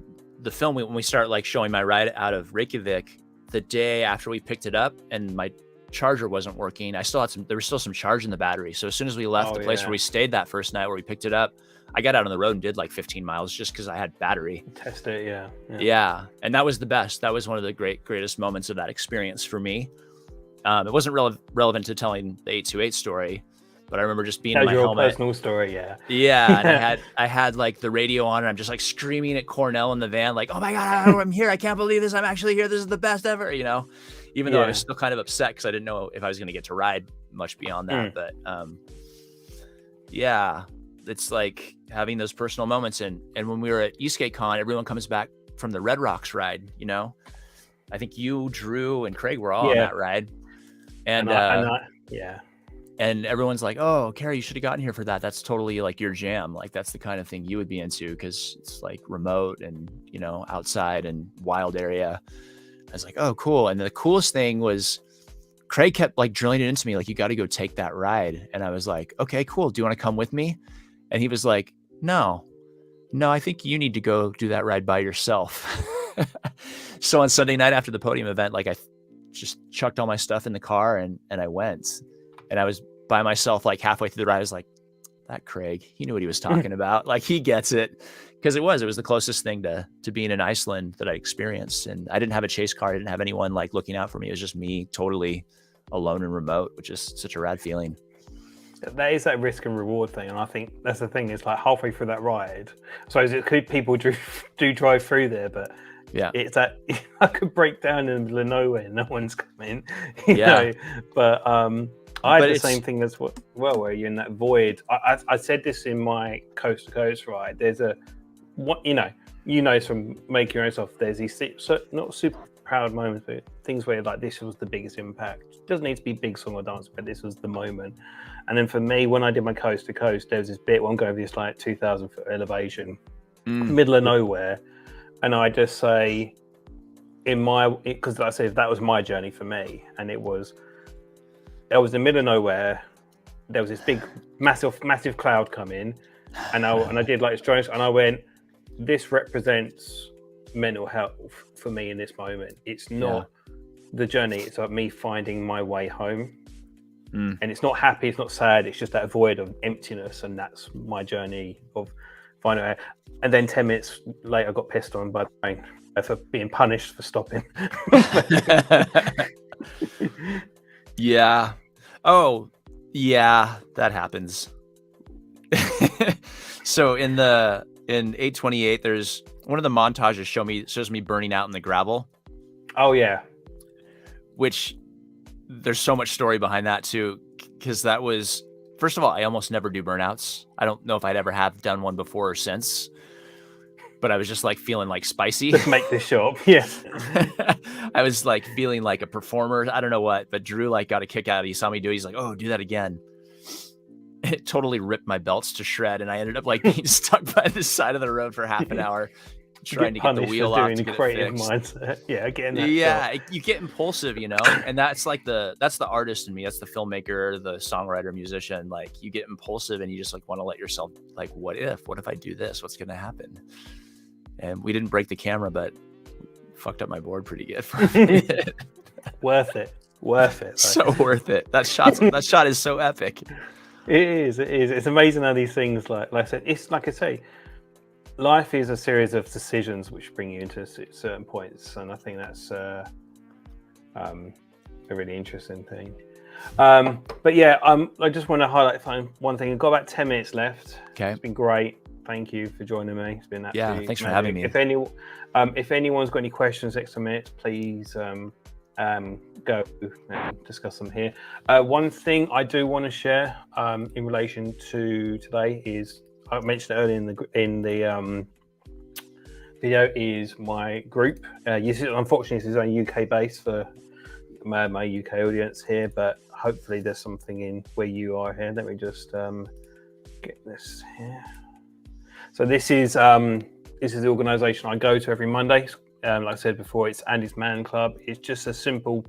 the film, when we start like showing my ride out of Reykjavik, the day after we picked it up and my charger wasn't working, there was still some charge in the battery. So as soon as we left the place where we stayed that first night where we picked it up, I got out on the road and did like 15 miles just because I had battery. Test it, yeah. And that was the best. That was one of the greatest moments of that experience for me. It wasn't relevant to telling the 828 story, but I remember just being in my helmet. Personal story, yeah. And I had like the radio on, and I'm just like screaming at Cornell in the van, like, "Oh my god, I'm here! I can't believe this! I'm actually here! This is the best ever!" You know, even though I was still kind of upset because I didn't know if I was going to get to ride much beyond that. But yeah, it's like having those personal moments. And when we were at ESK8, everyone comes back from the Red Rocks ride. You know, I think you, Drew, and Craig were all on that ride. And everyone's like, "Oh, Cary, you should have gotten here for that. That's totally like your jam. Like that's the kind of thing you would be into because it's like remote and, you know, outside and wild area." I was like, "Oh, cool." And the coolest thing was Craig kept like drilling it into me, like, "You got to go take that ride." And I was like, "Okay, cool. Do you want to come with me?" And he was like, No, I think you need to go do that ride by yourself." So on Sunday night after the podium event, like I just chucked all my stuff in the car and I went, and I was by myself, like halfway through the ride. I was like, that Craig, he knew what he was talking about. Like he gets it. Cause it was the closest thing to being in Iceland that I experienced. And I didn't have a chase car. I didn't have anyone like looking out for me. It was just me totally alone and remote, which is such a rad feeling. That is that risk and reward thing. And I think that's the thing. It's like halfway through that ride. So people do drive through there, but yeah, it's that I could break down in the middle of nowhere. No one's coming, you know. But I had the same thing as well, where you're in that void. I said this in my coast to coast ride. There's from making your own stuff. There's these not super proud moments, but things where like this was the biggest impact. It doesn't need to be big song or dance, but this was the moment. And then for me, when I did my coast to coast, there was this bit where I'm going over this like 2,000 foot elevation, middle of nowhere. And I just say, because like I said, that was my journey for me. And I was in the middle of nowhere. There was this big, massive cloud coming. And I did like this, and I went, this represents mental health for me in this moment. It's not the journey. It's like me finding my way home. And it's not happy, it's not sad. It's just that void of emptiness. And that's my journey of finding it. And then 10 minutes later, I got pissed on by the rain for being punished for stopping. Yeah. Oh, yeah, that happens. So in 828, there's one of the montages shows me burning out in the gravel. Oh yeah. Which there's so much story behind that too, because that was, first of all, I almost never do burnouts. I don't know if I'd ever have done one before or since, but I was just like feeling like spicy. Just make this show up. Yeah. I was like feeling like a performer. I don't know what, but Drew like got a kick out of it. He saw me do it. He's like, "Oh, do that again." It totally ripped my belts to shred. And I ended up like being stuck by the side of the road for half an hour trying to get the wheel off to get it fixed. Mindset. Yeah, again. You get impulsive, you know, and that's the artist in me. That's the filmmaker, the songwriter, musician. Like you get impulsive and you just like want to let yourself like, what if I do this? What's going to happen? And we didn't break the camera, but fucked up my board pretty good for a minute. Worth it. So worth it. That shot is so epic. It is. It's amazing how these things, like I said, it's like I say, life is a series of decisions which bring you into certain points, and I think that's a really interesting thing. But yeah, I just want to highlight one thing. I've got about 10 minutes left. Okay, it's been great. Thank you for joining me. It's been thanks for having me. If anyone's got any questions next minute, please go and discuss them here. One thing I do want to share in relation to today is, I mentioned it earlier in the video, is my group. Unfortunately, this is only UK based for my UK audience here, but hopefully there's something in where you are here. Let me just get this here. So this is the organisation I go to every Monday. Like I said before, it's Andy's Man Club. It's just a simple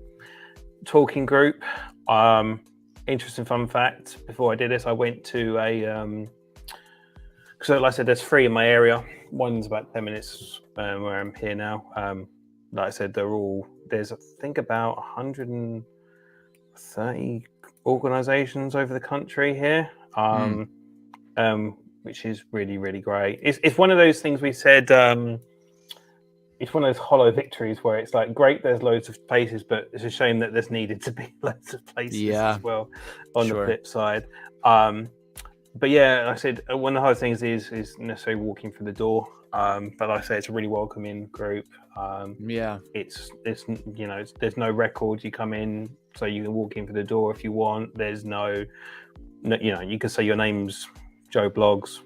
talking group. interesting fun fact. Before I did this, I went to a so like I said, there's 3 in my area. One's about 10 minutes where I'm here now. Like I said, there's I think about 130 organizations over the country here, which is really, really great. It's one of those things we said, it's one of those hollow victories where it's like, great, there's loads of places, but it's a shame that there's needed to be loads of places as well on the flip side. But yeah, like I said, one of the hard things is necessarily walking through the door. But like I say, it's a really welcoming group. It's there's no record. You come in, so you can walk in through the door if you want. There's no you can say your name's Joe Blogs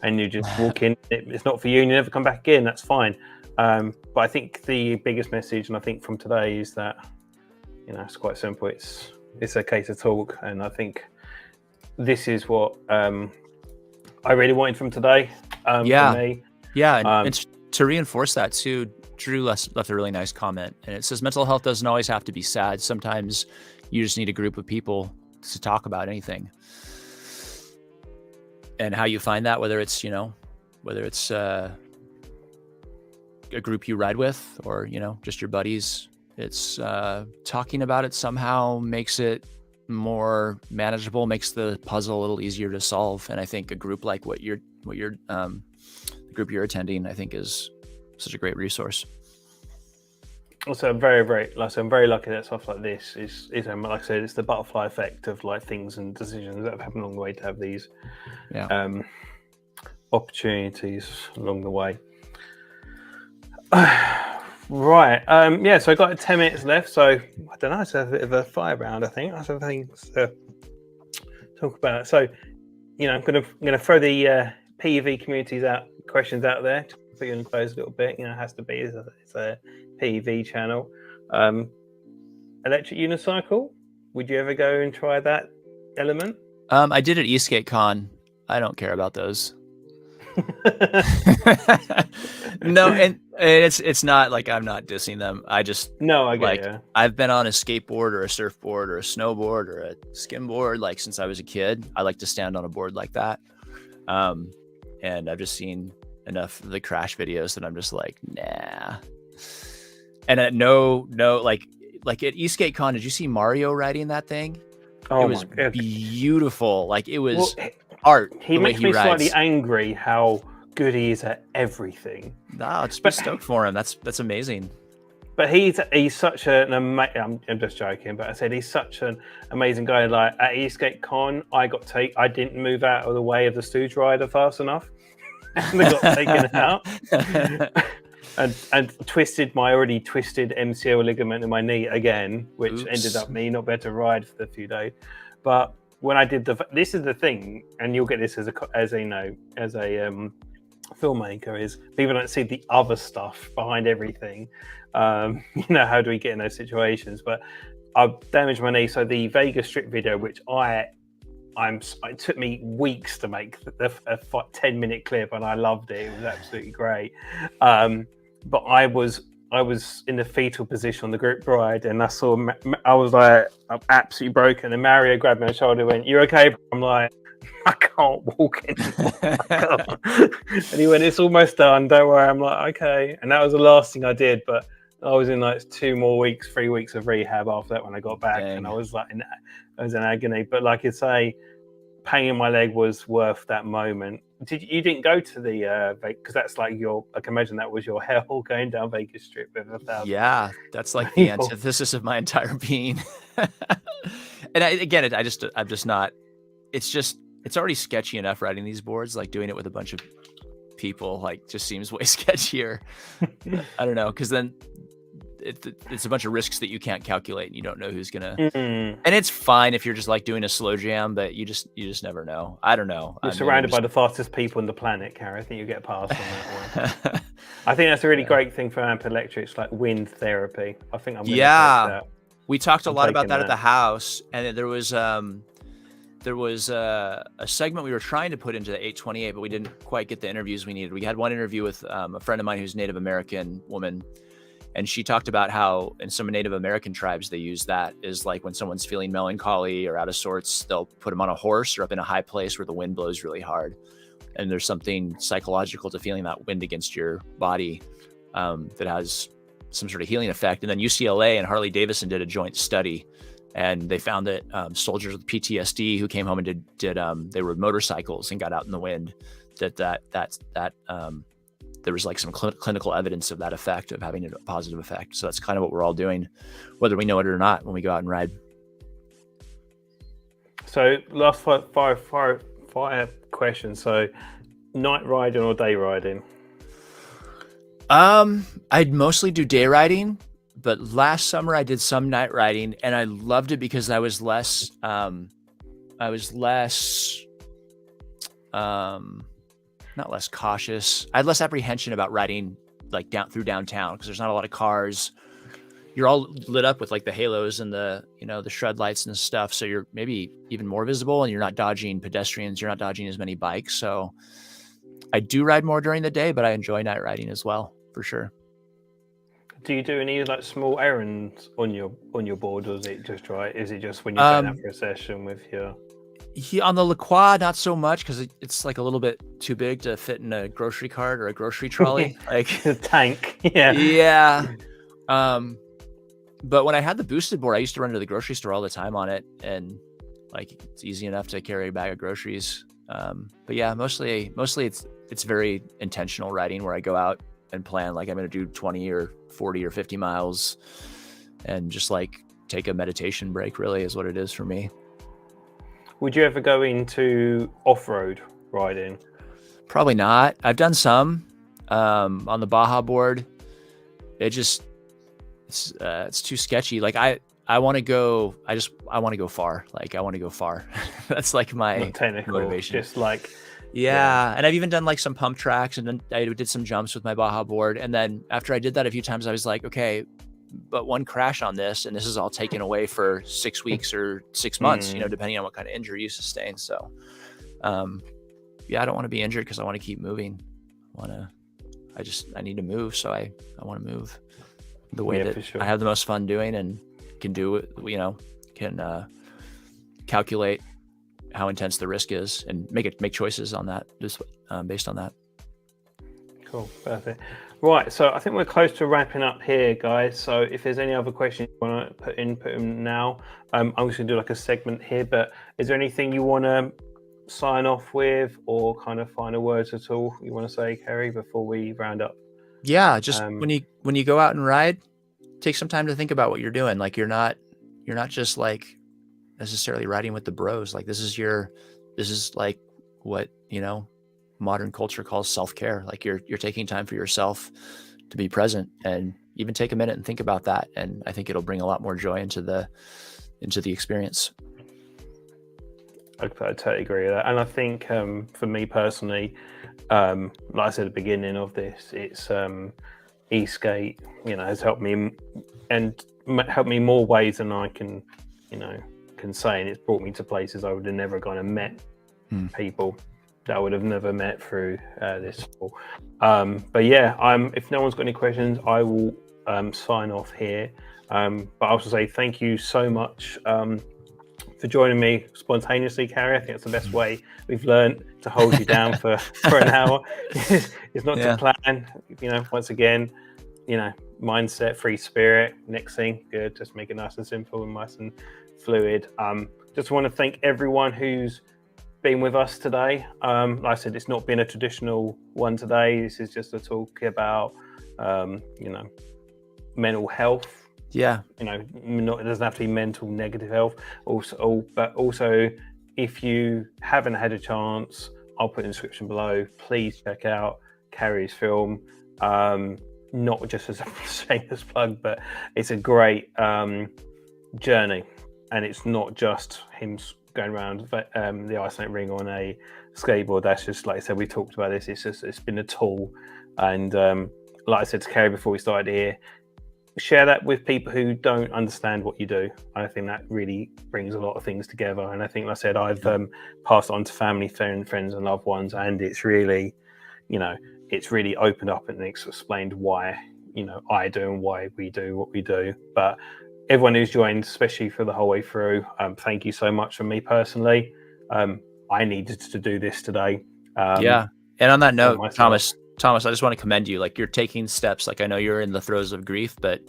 and you just walk in. It's not for you, and you never come back again. That's fine. But I think the biggest message, and I think from today, is that it's quite simple. It's okay to talk, and I think this is what I really wanted from today. For me. And to reinforce that too, Drew left a really nice comment, and it says mental health doesn't always have to be sad. Sometimes you just need a group of people to talk about anything. And how you find that, whether it's a group you ride with, or just your buddies, it's talking about it somehow makes it more manageable, makes the puzzle a little easier to solve. And I think a group like the group you're attending, I think, is such a great resource. Also, I'm very lucky that stuff like this is like I said, it's the butterfly effect of like things and decisions that have happened along the way to have these opportunities along the way. Right. So I've got 10 minutes left. So I don't know. It's a bit of a fire round, I think. That's everything to talk about. So, I'm gonna throw the PEV communities questions out there to put you in close a little bit. It has to be. It's a PEV channel. Electric unicycle. Would you ever go and try that element? I did at ESK8 I don't care about those. No, and it's not like I'm not dissing them. I just I get you. I've been on a skateboard or a surfboard or a snowboard or a skimboard like since I was a kid. I like to stand on a board like that, and I've just seen enough of the crash videos that I'm just like, nah. And no, like at ESK8 did you see Mario riding that thing? Oh, it was beautiful. Like it was art. He makes me slightly angry how good he is at everything. No, just be stoked for him. That's amazing. But he's such an amazing. I'm just joking, but I said he's such an amazing guy. Like at ESK8 I didn't move out of the way of the stooge rider fast enough, and they got taken out. And twisted my already twisted MCL ligament in my knee again, which ended up me not being able to ride for a few days. But when I did this is the thing, and you'll get this as a filmmaker, is people don't see the other stuff behind everything. How do we get in those situations? But I've damaged my knee. So the Vegas Strip video, which it took me weeks to make a 10-minute clip, and I loved it. It was absolutely great. But I was in the fetal position on the group ride, and I was like, I'm absolutely broken. And Mario grabbed me on the shoulder and went, "You okay?" I'm like, I can't walk anymore. And he went, "It's almost done. Don't worry." I'm like, okay. And that was the last thing I did. But I was in like 3 weeks of rehab after that when I got back. Dang. And I was like, I was in agony. But like you say, pain in my leg was worth that moment. You didn't go to the because that's like I can imagine that was your hell going down Vegas Strip with 1,000. Yeah, that's like the antithesis of my entire being. And I'm just not. It's already sketchy enough riding these boards. Like doing it with a bunch of people, like just seems way sketchier. I don't know, because then it's a bunch of risks that you can't calculate, and you don't know who's gonna. And it's fine if you're just like doing a slow jam, but you just never know. I don't know. You're surrounded by the fastest people on the planet, Cary. I think you get past on that one. I think that's a really great thing for amp electrics, like wind therapy. I think I'm gonna take that. We talked a lot about that at the house, and there was a segment we were trying to put into the 828, but we didn't quite get the interviews we needed. We had one interview with a friend of mine who's Native American woman, And she talked about how in some Native American tribes, they use that is like when someone's feeling melancholy or out of sorts, they'll put them on a horse or up in a high place where the wind blows really hard. And there's something psychological to feeling that wind against your body that has some sort of healing effect. And then UCLA and Harley Davidson did a joint study, and they found that soldiers with PTSD who came home and they rode motorcycles and got out in the wind, that there was like some clinical evidence of that effect, of having a positive effect. So that's kind of what we're all doing, whether we know it or not, when we go out and ride. So last five questions. So night riding or day riding? I'd mostly do day riding, but last summer I did some night riding, and I loved it because I was less not less cautious. I had less apprehension about riding like down through downtown because there's not a lot of cars. You're all lit up with like the halos and the shred lights and stuff. So you're maybe even more visible, and you're not dodging pedestrians. You're not dodging as many bikes. So I do ride more during the day, but I enjoy night riding as well, for sure. Do you do any like small errands on your board, or is it just Is it just when you're going out for a session with your? On the La Croix, not so much, because it's like a little bit too big to fit in a grocery cart or a grocery trolley. Like a tank. Yeah. Yeah. But when I had the boosted board, I used to run to the grocery store all the time on it, and like it's easy enough to carry a bag of groceries. But yeah, mostly it's very intentional riding, where I go out and plan like I'm going to do 20 or 40 or 50 miles and just like take a meditation break, really, is what it is for me. Would you ever go into off-road riding? Probably not. I've done some on the Baja board. It's too sketchy. Like I want to go far. Like I want to go far. That's like my motivation. Just like yeah. And I've even done like some pump tracks, and then I did some jumps with my Baja board. And then after I did that a few times, I was like, okay, but one crash on this, and this is all taken away for 6 weeks or 6 months, depending on what kind of injury you sustain. So, yeah, I don't want to be injured because I want to keep moving. I need to move. So I want to move the way that sure. I have the most fun doing, and can do it, can calculate how intense the risk is and make choices on that, just based on that. Cool. Perfect. Right, so I think we're close to wrapping up here, guys. So if there's any other questions you want to put them now. I'm just going to do like a segment here, but is there anything you want to sign off with, or kind of final words at all you want to say, Cary, before we round up? Yeah, just when you go out and ride, take some time to think about what you're doing. Like you're not just like necessarily riding with the bros. Like this is like what, modern culture calls self-care. Like you're taking time for yourself to be present, and even take a minute and think about that. And I think it'll bring a lot more joy into the experience. I totally agree with that. And I think for me personally, like I said at the beginning of this, it's ESK8, has helped me and helped me more ways than I can say. And it's brought me to places I would have never gone and met people that I would have never met through this. But yeah, if no one's got any questions, I will sign off here. But I also say thank you so much for joining me spontaneously, Cary. I think that's the best way we've learned to hold you down for an hour. It's not to plan, once again, mindset, free spirit, next thing, good. Just make it nice and simple and nice and fluid. Just want to thank everyone who's been with us today. Like I said, it's not been a traditional one today. This is just a talk about, mental health. Yeah. It doesn't have to be mental negative health. But also, if you haven't had a chance, I'll put in the description below. Please check out Cary's film. Not just as a shameless plug, but it's a great journey, and it's not just him going around the isolate ring on a skateboard. That's just, like I said, we talked about this. It's been a tool, and like I said to Cary before we started here, share that with people who don't understand what you do. I think that really brings a lot of things together. And I think, like I said, I've passed it on to family, friends, and loved ones, and it's really, it's really opened up and explained why, I do and why we do what we do. But everyone who's joined, especially for the whole way through, thank you so much. For me personally, I needed to do this today. Yeah. And on that note, myself. Thomas, I just want to commend you. Like, you're taking steps. Like, I know you're in the throes of grief, but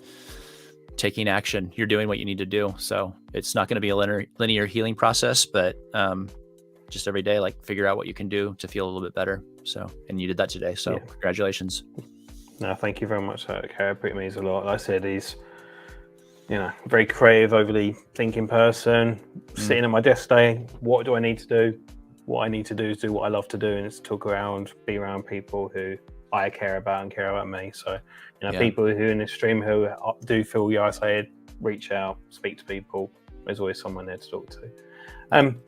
taking action, you're doing what you need to do. So it's not going to be a linear healing process, but just every day, like, figure out what you can do to feel a little bit better. So, and you did that today. So congratulations. No, thank you very much, Cary. It means a lot. Like I said, he's, very creative, overly thinking person. Sitting at my desk today, what do I need to do? What I need to do is do what I love to do, and it's talk around, be around people who I care about and care about me. So, people who in the stream who do feel isolated, reach out, speak to people. There's always someone there to talk to.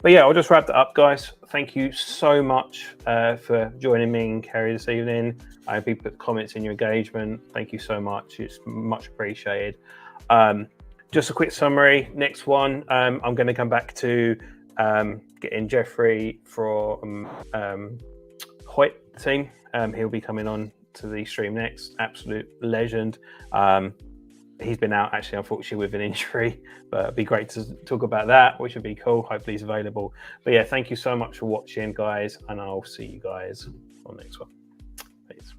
But yeah, I'll just wrap that up, guys. Thank you so much for joining me and Cary this evening. I hope you put comments in your engagement. Thank you so much. It's much appreciated. Just a quick summary. Next one, I'm going to come back to getting Jeffrey from Hoyt team. He'll be coming on to the stream next. Absolute legend. He's been out, actually, unfortunately, with an injury, but it'd be great to talk about that, which would be cool. Hopefully he's available. But yeah, thank you so much for watching, guys, and I'll see you guys on the next one. Peace.